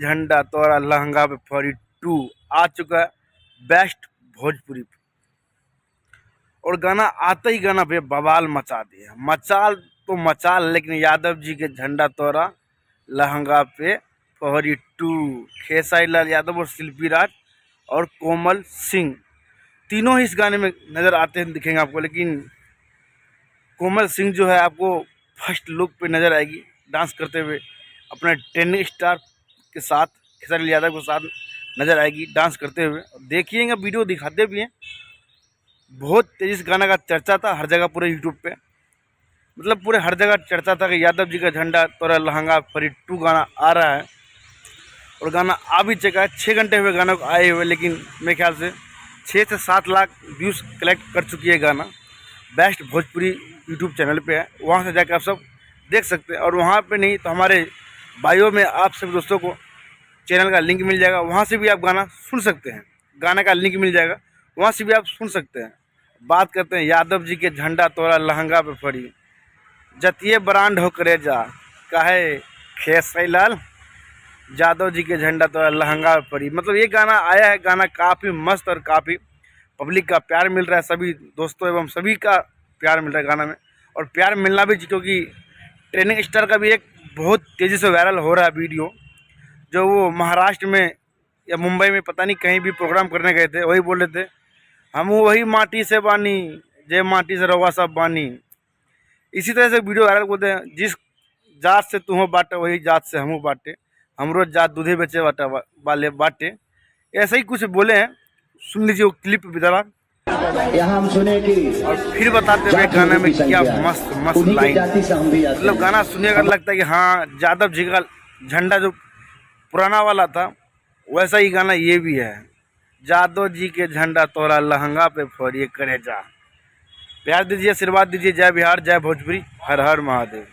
झंडा तोरा लहंगा पे फरी 2 आ चुका है बेस्ट भोजपुरी पे। और गाना आते ही गाना पे बवाल मचा दिया। मचाल तो मचाल, लेकिन यादव जी के झंडा तोरा लहंगा पे फहरी 2 खेसारी लाल यादव और शिल्पी राज और कोमल सिंह तीनों ही इस गाने में नज़र आते हैं, दिखेंगे आपको। लेकिन कोमल सिंह जो है आपको फर्स्ट लुक पे नज़र आएगी डांस करते हुए अपने ट्रेंडिंग स्टार के साथ, खेसारी लाल यादव के साथ नज़र आएगी डांस करते हुए। देखिएगा, वीडियो दिखाते भी हैं। बहुत तेज़ी से गाना का चर्चा था हर जगह, पूरे यूट्यूब पे, मतलब पूरे हर जगह चर्चा था कि यादव जी का झंडा तोरा लहंगा फरी 2 गाना आ रहा है। और गाना आ भी चुका है, 6 घंटे हुए गाना को आए हुए, लेकिन मेरे ख्याल से 6 से 7 लाख व्यूज़ कलेक्ट कर चुकी है गाना। बेस्ट भोजपुरी यूट्यूब चैनल पे है, वहाँ से जाकर आप सब देख सकते हैं। और वहाँ पे नहीं तो हमारे बायो में आप सभी दोस्तों को चैनल का लिंक मिल जाएगा, वहाँ से भी आप गाना सुन सकते हैं। गाने का लिंक मिल जाएगा, वहाँ से भी आप सुन सकते हैं। बात करते हैं यादव जी के झंडा तोरा लहंगा पे फरी, जतिये ब्रांड हो करे जा, काहे खेसारी लाल यादव जी के झंडा तोरा लहंगा पे फरी। मतलब ये गाना आया है, गाना काफ़ी मस्त और काफ़ी पब्लिक का प्यार मिल रहा है, सभी दोस्तों एवं सभी का प्यार मिल रहा है गाना में। और प्यार मिलना भी, क्योंकि ट्रेंडिंग स्टार का भी एक बहुत तेज़ी से वायरल हो रहा है वीडियो, जो वो महाराष्ट्र में या मुंबई में पता नहीं कहीं भी प्रोग्राम करने गए थे, वही बोल रहे थे हम वही माटी से बानी, जे माटी से रवा सब बानी। इसी तरह से वीडियो वायरल बोलते हैं, जिस जात से तुम बाटे वही जात से हमू बाटे, हमरो जात दूधे बेचे बाटा वाले बाटे, ऐसा ही कुछ बोले हैं। सुन लीजिए वो क्लिप विदारा, यहाँ हम सुने कि और फिर बताते हुए गाने में क्या मस्त मस्त लाइन। मतलब गाना सुनिएगा लगता है कि हाँ यादव जी का झंडा जो पुराना वाला था वैसा ही गाना ये भी है। यादव जी के झंडा तोरा लहंगा पे फरिए करे जा। प्यार दीजिए, आशीर्वाद दीजिए। जय बिहार, जय भोजपुरी, हर हर महादेव।